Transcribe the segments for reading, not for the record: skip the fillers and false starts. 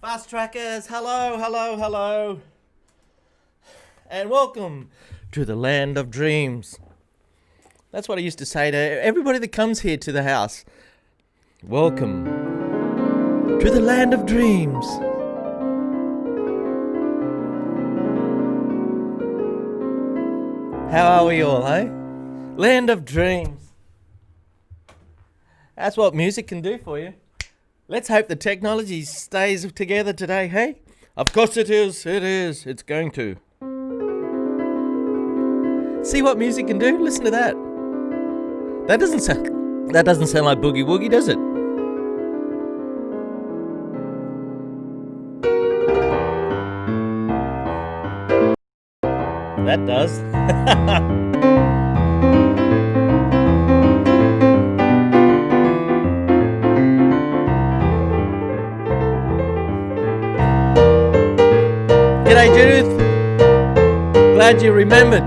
Fast trackers, hello, hello, hello. And welcome to the land of dreams. That's what I used to say to everybody that comes here to the house. Welcome to the land of dreams. How are we all, eh? Land of dreams. That's what music can do for you. Let's hope the technology stays together today, hey? Of course it is, it's going to. See what music can do? Listen to that. That doesn't sound like boogie woogie, does it? That does. G'day Judith. Glad you remembered.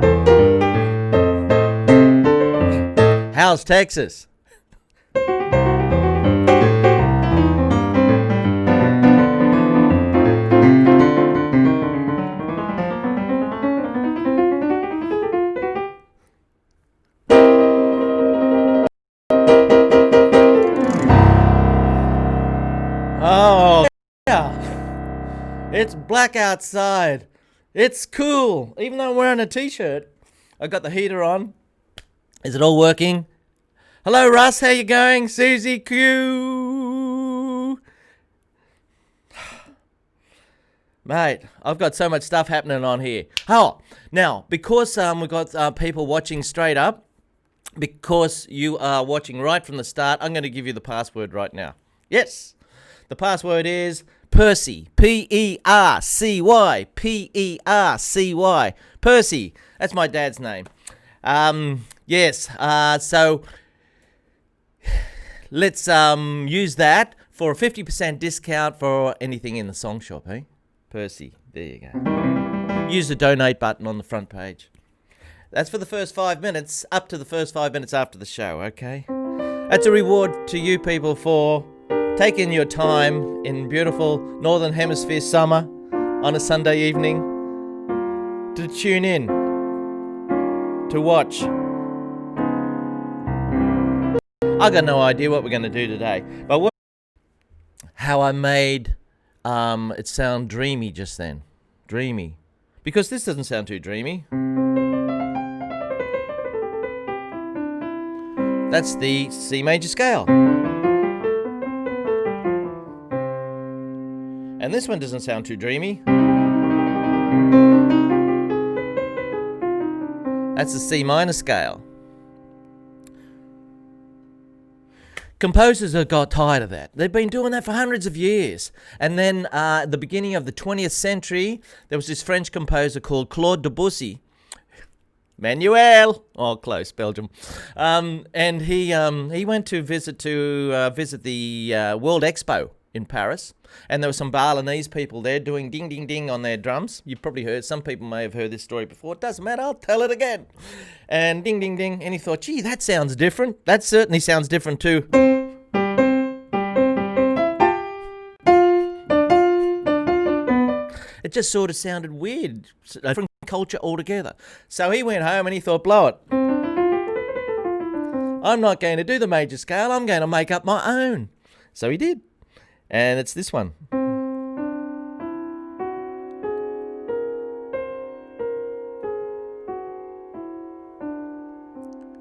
How's Texas? Oh, yeah. It's black outside. It's cool. Even though I'm wearing a t-shirt, I got the heater on. Is it all working? Hello, Russ. How you going? Susie Q. Mate, I've got so much stuff happening on here. Oh, now, because we've got people watching straight up, because you are watching right from the start, I'm going to give you the password right now. Yes. The password is Percy. P-E-R-C-Y. P-E-R-C-Y. Percy. That's my dad's name. Yes. So let's use that for a 50% discount for anything in the song shop, eh? Percy. There you go. Use the donate button on the front page. That's for the first 5 minutes, up to the first 5 minutes after the show, okay? That's a reward to you people for taking your time in beautiful Northern Hemisphere summer on a Sunday evening to tune in, to watch. I got no idea what we're going to do today, but how I made it sound dreamy just then. Dreamy. Because this doesn't sound too dreamy. That's the C major scale. And this one doesn't sound too dreamy. That's the C minor scale. Composers have got tired of that. They've been doing that for hundreds of years. And then at the beginning of the 20th century, there was this French composer called Claude Debussy. Manuel, oh, close, Belgium, and he went to visit the World Expo in Paris, and there were some Balinese people there doing ding ding ding on their drums. You've probably heard, some people may have heard this story before. It doesn't matter, I'll tell it again. And ding ding ding, and he thought, gee, that sounds different. That certainly sounds different too. It just sort of sounded weird, a different culture altogether. So he went home and he thought, blow it. I'm not going to do the major scale, I'm going to make up my own. So he did. And it's this one.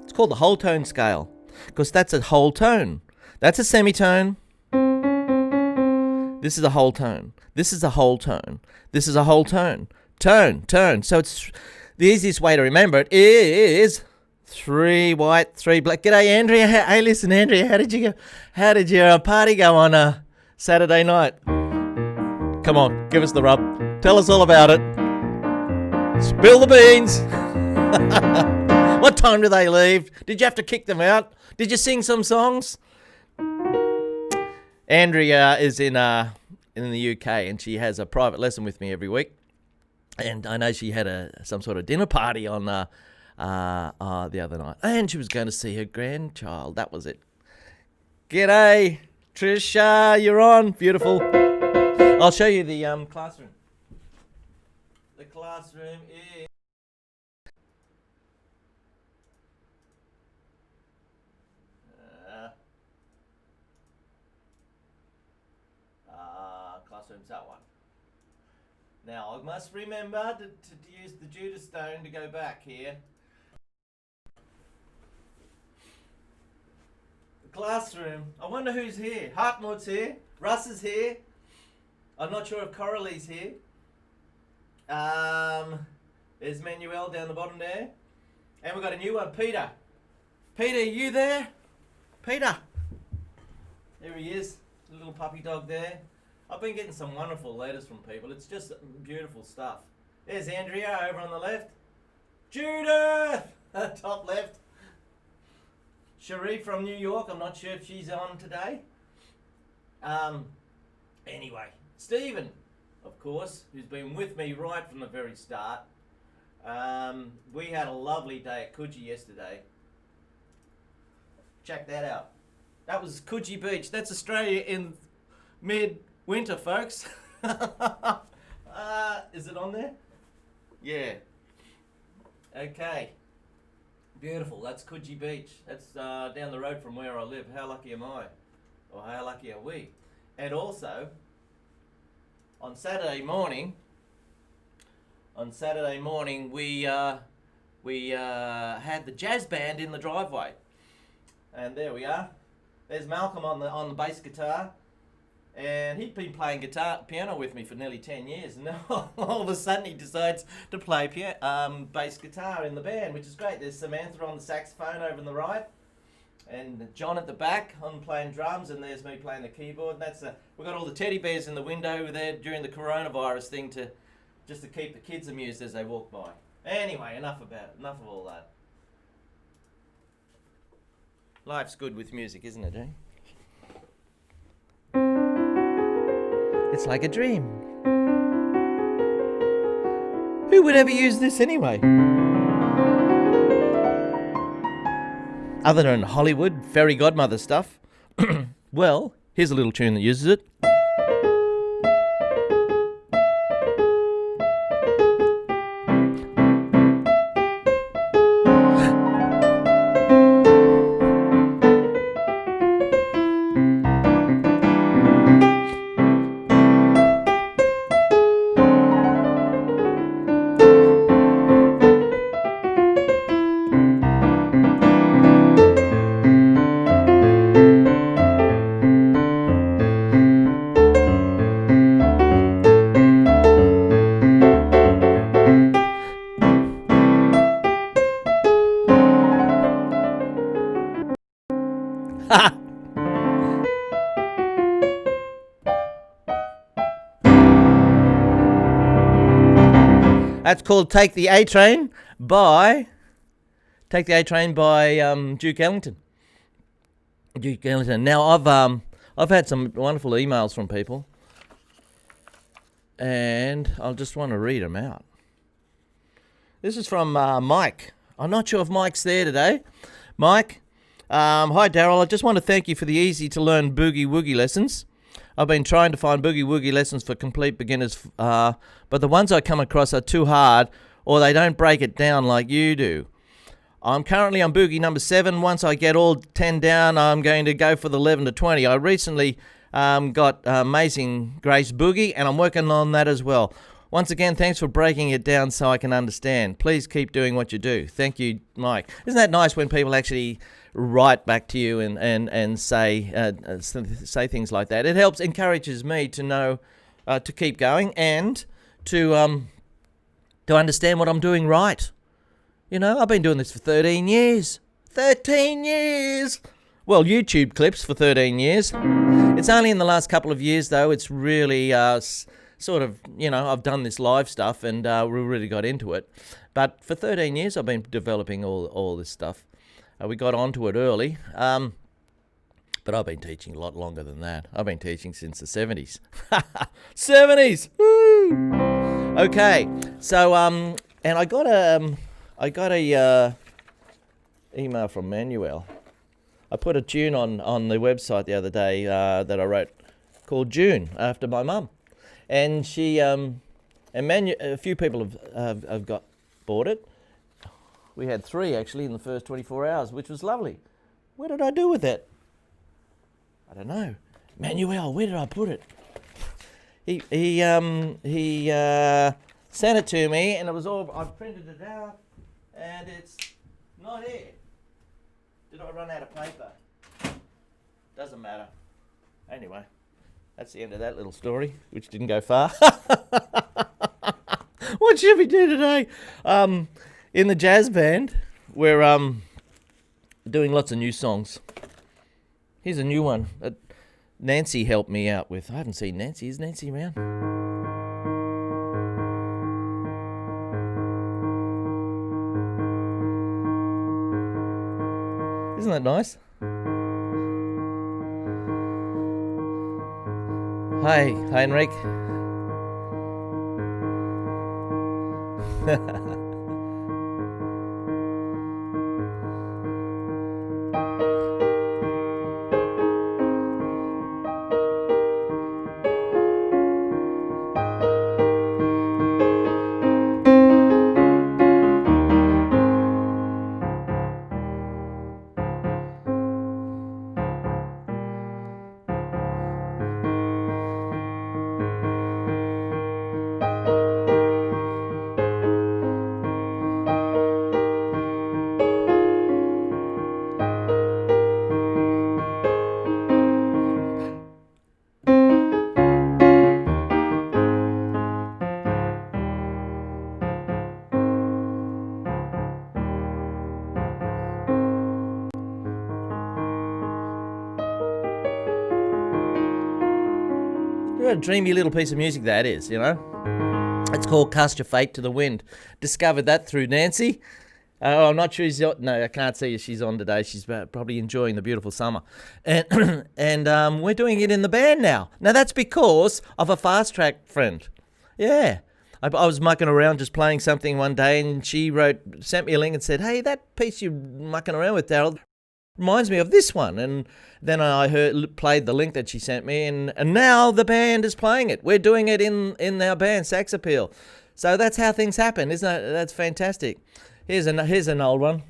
It's called the whole tone scale, because that's a whole tone. That's a semitone. This is a whole tone. This is a whole tone. This is a whole tone. Tone, tone. So it's the easiest way to remember it is 3 white, 3 black. G'day, Andrea. Hey, listen, Andrea. How did your party go on Saturday night? Come on, give us the rub. Tell us all about it. Spill the beans. What time do they leave? Did you have to kick them out? Did you sing some songs? Andrea is in the UK, and she has a private lesson with me every week. And I know she had some sort of dinner party on the other night, and she was going to see her grandchild. That was it. G'day, Trisha, you're on. Beautiful. I'll show you the classroom. The classroom is... classroom's that one. Now I must remember to use the Judas stone to go back here. The classroom. I wonder who's here. Hartmut's here. Russ is here. I'm not sure if Coralie's here. There's Manuel down the bottom there. And we've got a new one, Peter. Peter, are you there? Peter. There he is. The little puppy dog there. I've been getting some wonderful letters from people. It's just beautiful stuff. There's Andrea over on the left. Judith! Top left. Cherie from New York. I'm not sure if she's on today. Anyway, Stephen, of course, who's been with me right from the very start. We had a lovely day at Coogee yesterday. Check that out. That was Coogee Beach. That's Australia in mid-winter, folks. Is it on there? Yeah. Okay. Beautiful. That's Coogee Beach. That's down the road from where I live. How lucky am I? Or how lucky are we? And also, on Saturday morning, we had the jazz band in the driveway. And there we are. There's Malcolm on the bass guitar. And he'd been playing piano with me for nearly 10 years. And now all of a sudden he decides to play bass guitar in the band, which is great. There's Samantha on the saxophone over on the right. And John at the back on playing drums. And there's me playing the keyboard. And that's we've got all the teddy bears in the window there during the coronavirus thing just to keep the kids amused as they walk by. Anyway, enough of all that. Life's good with music, isn't it, eh? It's like a dream. Who would ever use this anyway? Other than Hollywood, fairy godmother stuff. Well, here's a little tune that uses it. That's called Take the A Train by Duke Ellington. Duke Ellington. Now I've had some wonderful emails from people, and I'll just want to read them out. This is from Mike. I'm not sure if Mike's there today. Mike, hi Daryl. I just want to thank you for the easy to learn boogie woogie lessons. I've been trying to find boogie woogie lessons for complete beginners, but the ones I come across are too hard, or they don't break it down like you do. I'm currently on boogie number 7. Once I get all 10 down, I'm going to go for the 11 to 20. I recently got Amazing Grace Boogie, and I'm working on that as well. Once again, thanks for breaking it down so I can understand. Please keep doing what you do. Thank you, Mike. Isn't that nice when people actually write back to you and say things like that? It encourages me to know to keep going and to understand what I'm doing right. You know, I've been doing this for 13 years. 13 years! Well, YouTube clips for 13 years. It's only in the last couple of years, though, it's really sort of, I've done this live stuff and we really got into it. But for 13 years, I've been developing all this stuff. We got onto it early, but I've been teaching a lot longer than that. I've been teaching since the 70s. 70s! Woo! Okay, so, and I got a email from Manuel. I put a tune on the website the other day that I wrote called June after my mum. and a few people have bought it. We had 3 actually in the first 24 hours, which was lovely. What did I do with it? I don't know. Manuel, where did I put it? He sent it to me, and it was all. I printed it out, and it's not here. Did I run out of paper? Doesn't matter. Anyway, that's the end of that little story, which didn't go far. What should we do today? In the jazz band, we're doing lots of new songs. Here's a new one that Nancy helped me out with. I haven't seen Nancy. Is Nancy around? Isn't that nice? Hi, Heinrich. What a dreamy little piece of music that is, you know. It's called Cast Your Fate to the Wind. Discovered that through Nancy. I'm not sure no, I can't see if she's on today. She's probably enjoying the beautiful summer. And we're doing it in the band now. Now, that's because of a fast track friend. Yeah. I was mucking around just playing something one day, and she sent me a link and said, hey, that piece you're mucking around with, Daryl, reminds me of this one. And then I played the link that she sent me, and now the band is playing it. We're doing it in our band, Sax Appeal. So that's how things happen, isn't it? That's fantastic. Here's an old one.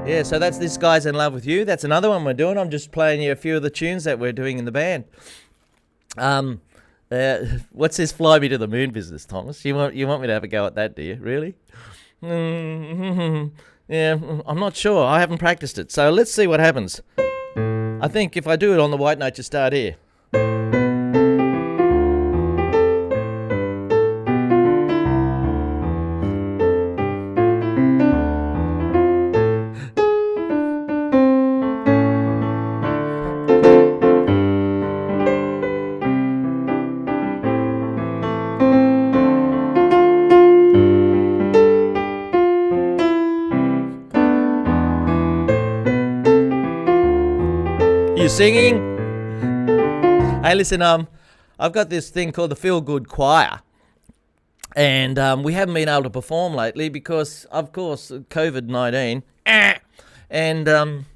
Yeah, so that's This Guy's in Love with You. That's another one we're doing. I'm just playing you a few of the tunes that we're doing in the band. What's this Fly Me to the Moon business, Thomas? You want me to have a go at that, do you? Really? Yeah, I'm not sure. I haven't practiced it. So let's see what happens. I think if I do it on the white note, you start here. You singing? Hey, listen, I've got this thing called the Feel Good Choir, and we haven't been able to perform lately because, of course, COVID-19. And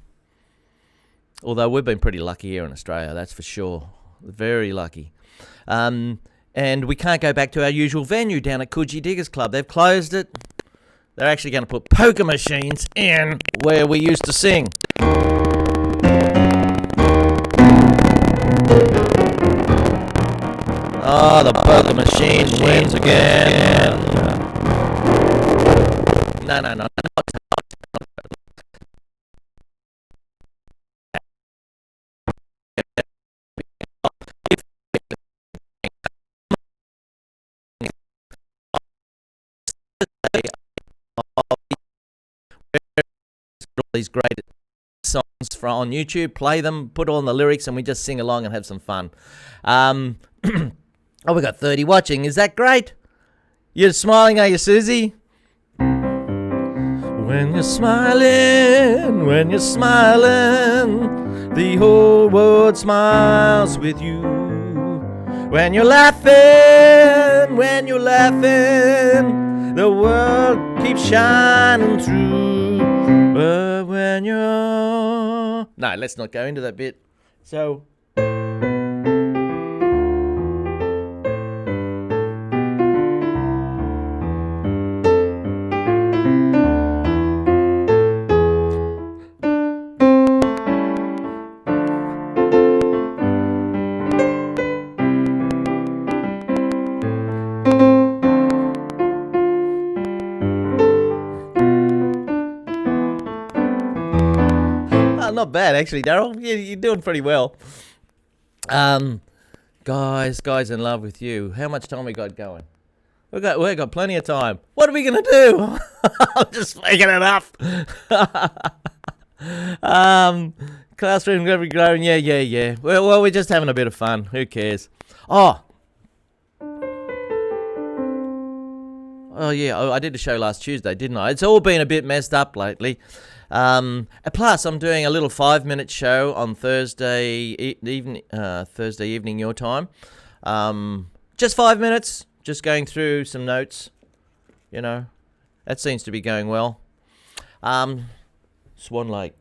although we've been pretty lucky here in Australia, that's for sure, very lucky. And we can't go back to our usual venue down at Coogee Diggers Club. They've closed it. They're actually going to put poker machines in where we used to sing. Oh, the poker machine wins again. No. All these great songs on YouTube, play them, put on the lyrics, and we just sing along and have some fun. Oh, we got 30 watching. Is that great? You're smiling, are you, Susie? When you're smiling, the whole world smiles with you. When you're laughing, the world keeps shining through. But when you're... No, let's not go into that bit. So... Not bad, actually, Daryl. You're doing pretty well. Guys in love with you. How much time we got going? We've got plenty of time. What are we gonna do? I'm just making it up. Classroom gonna be growing. Yeah. Well, we're just having a bit of fun. Who cares? Oh yeah. I did a show last Tuesday, didn't I? It's all been a bit messed up lately. Plus, I'm doing a little 5-minute show on Thursday evening your time. Just 5 minutes, just going through some notes. You know, that seems to be going well. Swan Lake.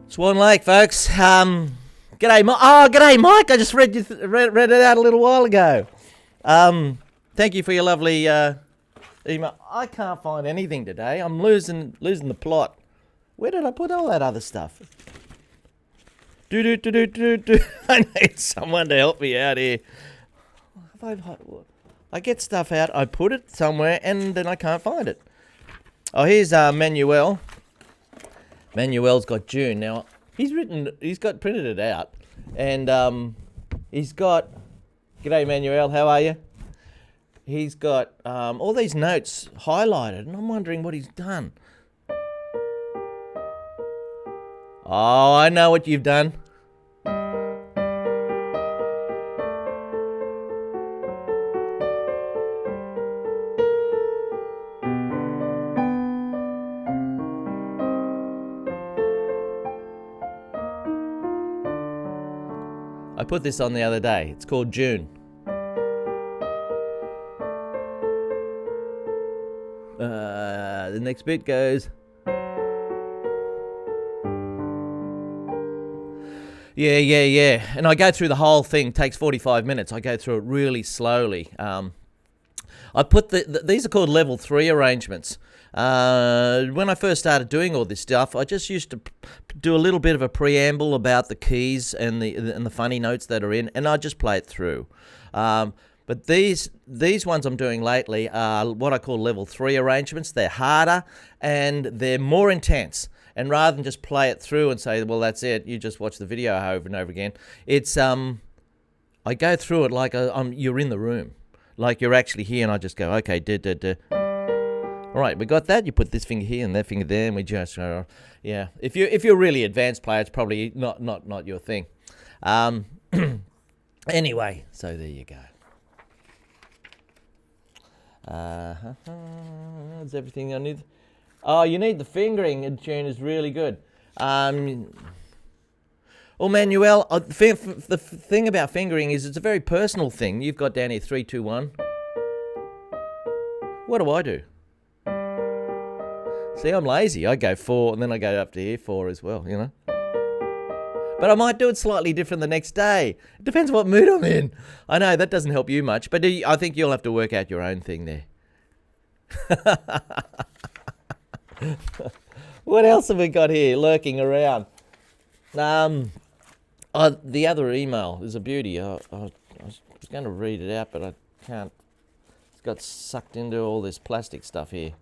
Swan Lake, folks. G'day, g'day, Mike. I just read it out a little while ago. Thank you for your lovely email. I can't find anything today. I'm losing the plot. Where did I put all that other stuff? I need someone to help me out here. I get stuff out, I put it somewhere, and then I can't find it. Oh, here's Manuel. Manuel's got June. Now, he's got printed it out, and he's got, g'day Manuel, how are you? He's got all these notes highlighted, and I'm wondering what he's done. Oh, I know what you've done. I put this on the other day. It's called June. The next bit goes. Yeah. And I go through the whole thing. It takes 45 minutes. I go through it really slowly. I put these are called level 3 arrangements. When I first started doing all this stuff, I just used to do a little bit of a preamble about the keys and the funny notes that are in, and I just play it through. But these ones I'm doing lately are what I call level 3 arrangements. They're harder and they're more intense. And rather than just play it through and say, well, that's it, you just watch the video over and over again, it's I go through it like you're in the room. Like you're actually here, and I just go, okay, all right, we got that. You put this finger here and that finger there, and we just, yeah. If you're a really advanced player, it's probably not your thing. Anyway, so there you go. That's everything I need. Oh, you need the fingering tune is really good. Manuel, the thing about fingering is it's a very personal thing. You've got down here 3, 2, 1. What do I do? See, I'm lazy. I go 4 and then I go up to here 4 as well, you know. But I might do it slightly different the next day. It depends what mood I'm in. I know that doesn't help you much, but I think you'll have to work out your own thing there. What else have we got here lurking around? The other email is a beauty. I was going to read it out, but I can't. It's got sucked into all this plastic stuff here.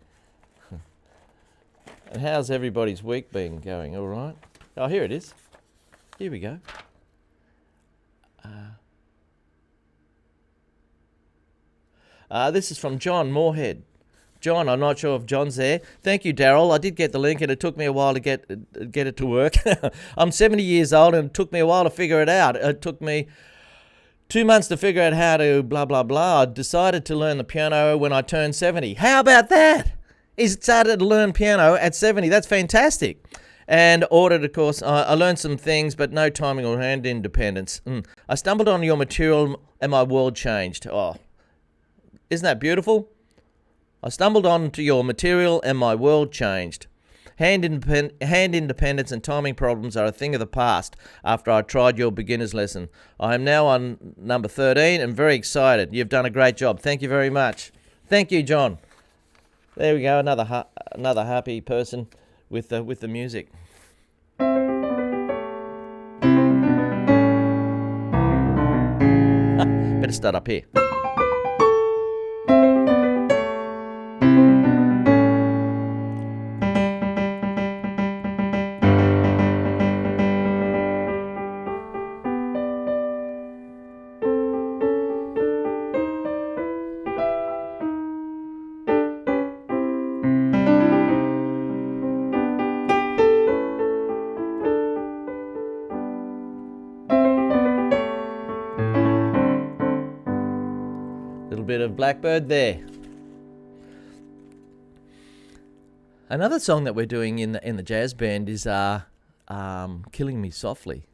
And how's everybody's week been going? All right? Oh, here it is. Here we go. This is from John Moorhead. John, I'm not sure if John's there. Thank you, Daryl. I did get the link and it took me a while to get it to work. I'm 70 years old and it took me a while to figure it out. It took me 2 months to figure out how to blah, blah, blah. I decided to learn the piano when I turned 70. How about that? He started to learn piano at 70. That's fantastic. And ordered, of course, I learned some things, but no timing or hand independence. I stumbled on your material and my world changed. Oh, isn't that beautiful? I stumbled onto your material and my world changed. Hand independence and timing problems are a thing of the past after I tried your beginner's lesson. I am now on number 13 and very excited. You've done a great job. Thank you very much. Thank you, John. There we go, another happy person with the music. Better start up here. Bit of Blackbird there. Another song that we're doing in the jazz band is Killing Me Softly.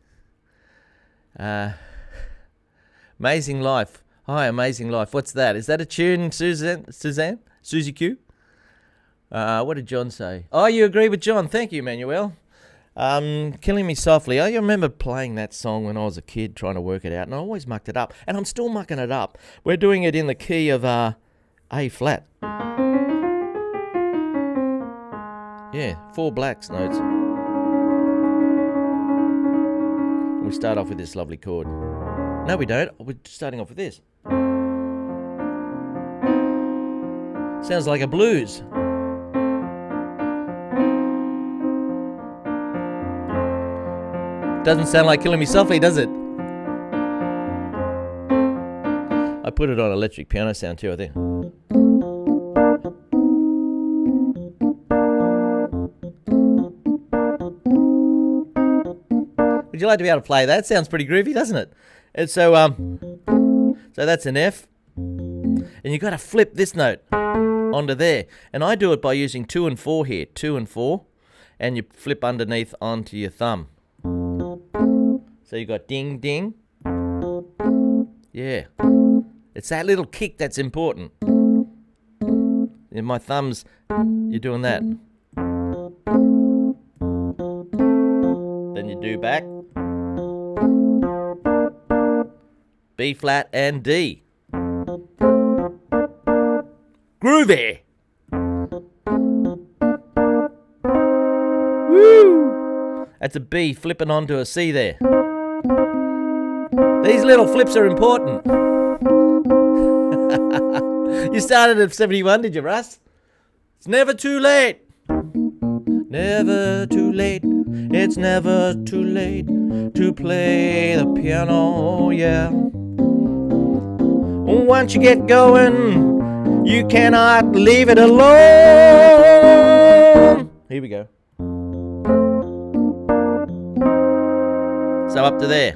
Amazing Life. Hi, Amazing Life. What's that? Is that a tune, Suzanne? Susie Q? What did John say? Oh, you agree with John. Thank you, Manuel. Killing Me Softly. I remember playing that song when I was a kid trying to work it out, and I always mucked it up, and I'm still mucking it up. We're doing it in the key of A flat. Yeah, 4 blacks notes. We start off with this lovely chord. No, we don't. We're starting off with this. Sounds like a blues. Doesn't sound like Killing Me Softly, does it? I put it on electric piano sound too, I think. Would you like to be able to play that? Sounds pretty groovy, doesn't it? And so that's an F. And you've got to flip this note onto there. And I do it by using 2 and 4 here. 2 and 4. And you flip underneath onto your thumb. So you got ding, ding. Yeah. It's that little kick that's important. In my thumbs, you're doing that. Then you do back. B flat and D. Groovy. Woo! That's a B flipping onto a C there. These little flips are important. You started at 71, did you, Russ? It's never too late. Never too late. It's never too late to play the piano, yeah. Once you get going, you cannot leave it alone. Here we go. So up to there.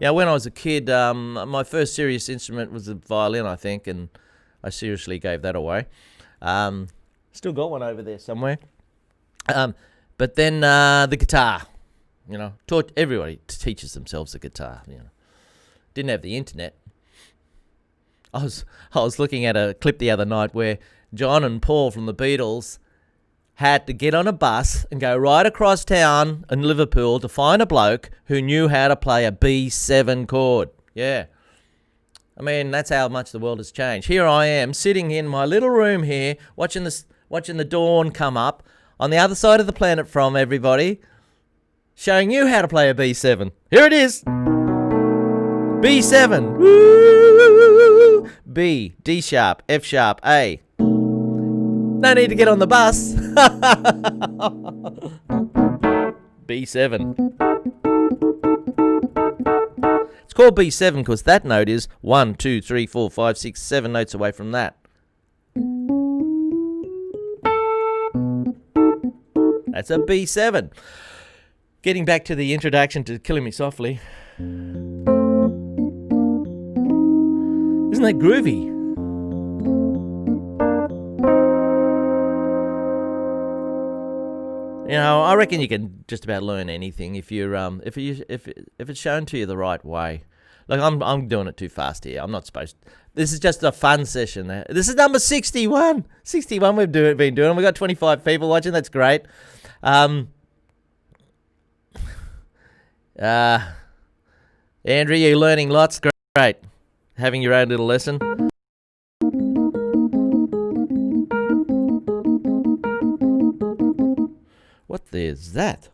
Yeah, when I was a kid, my first serious instrument was the violin, I think, and I seriously gave that away. Still got one over there somewhere. But then the guitar, taught everybody teaches themselves the guitar. Didn't have the internet. I was looking at a clip the other night where John and Paul from the Beatles had to get on a bus and go right across town in Liverpool to find a bloke who knew how to play a B7 chord. Yeah. I mean, that's how much the world has changed. Here I am sitting in my little room here watching the dawn come up on the other side of the planet from everybody, showing you how to play a B7. Here it is. B7. Woo! B, D sharp, F sharp, A. No need to get on the bus. B7. It's called B7 because that note is 1, 2, 3, 4, 5, 6, 7 notes away from that. That's a B7. Getting back to the introduction to Killing Me Softly. Isn't that groovy? I reckon you can just about learn anything if it's shown to you the right way. Like I'm doing it too fast here. I'm not supposed to. This is just a fun session. This is number 61. 61 we've been doing. We've got 25 people watching. That's great. Andrew, you're learning lots. Great. Having your own little lesson. What is that?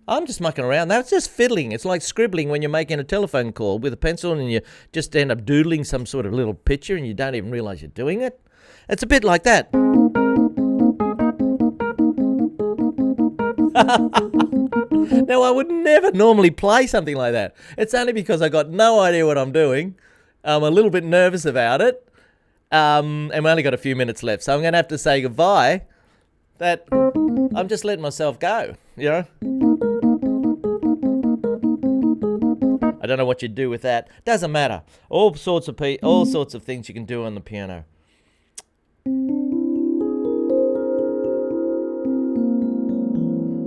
I'm just mucking around. That's just fiddling. It's like scribbling when you're making a telephone call with a pencil and you just end up doodling some sort of little picture and you don't even realize you're doing it. It's a bit like that. Now, I would never normally play something like that. It's only because I got no idea what I'm doing. I'm a little bit nervous about it. And we only got a few minutes left, so I'm going to have to say goodbye. That I'm just letting myself go, I don't know what you do with that. Doesn't matter. All sorts of things you can do on the piano.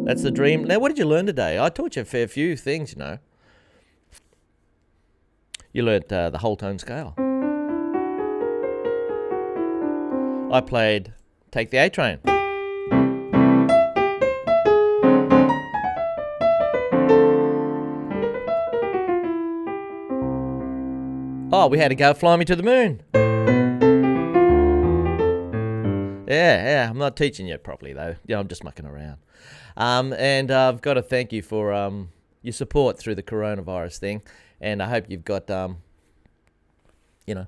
That's the dream. Now, what did you learn today? I taught you a fair few things, You learnt the whole tone scale. I played Take the A Train. Oh, we had to go Fly Me to the Moon. Yeah, I'm not teaching you properly though. Yeah, I'm just mucking around. And I've got to thank you for your support through the coronavirus thing. And I hope you've got, you're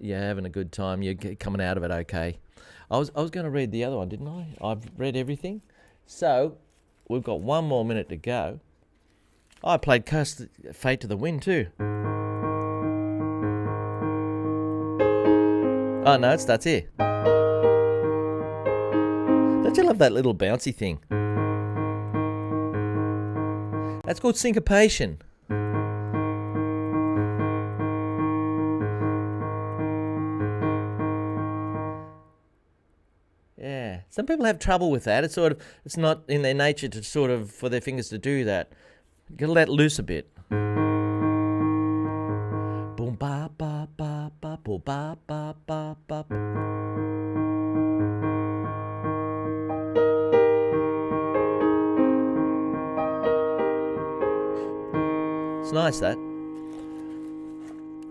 having a good time. You're coming out of it okay. I was going to read the other one, didn't I? I've read everything. So we've got one more minute to go. I played Fate to the Wind too. Oh no, it starts here. Don't you love that little bouncy thing? That's called syncopation. Yeah, some people have trouble with that. It's not in their nature to for their fingers to do that. You gotta let loose a bit. Boom ba ba ba ba boom ba ba ba ba. It's nice that.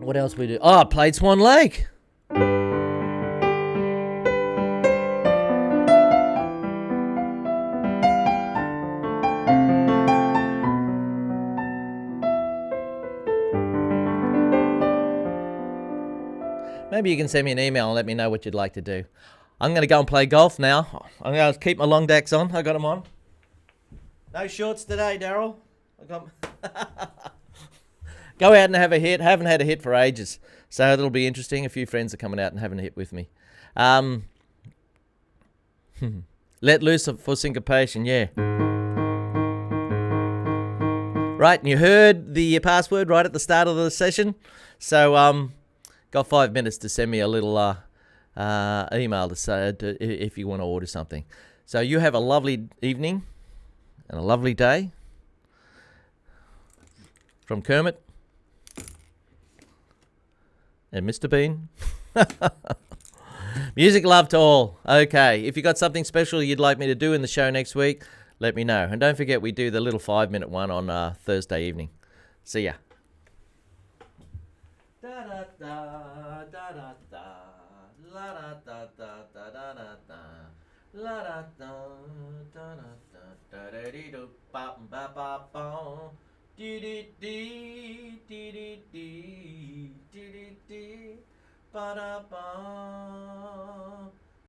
What else we do? Oh, I played Swan Lake. Maybe you can send me an email and let me know what you'd like to do. I'm going to go and play golf now. I'm going to keep my long decks on. I got them on. No shorts today, Daryl. Go out and have a hit. Haven't had a hit for ages. So it'll be interesting. A few friends are coming out and having a hit with me. Let loose for syncopation, yeah. Right, and you heard the password right at the start of the session. So, got 5 minutes to send me a little email to say if you want to order something. So you have a lovely evening and a lovely day. From Kermit and Mr. Bean. Music love to all. Okay, if you got something special you'd like me to do in the show next week, let me know. And don't forget, we do the little 5-minute one on Thursday evening. See ya. Da da da da da da la da da da da da da da la da da da da da dee do ba ba ba ba dee dee dee dee dee dee dee dee ba da ba.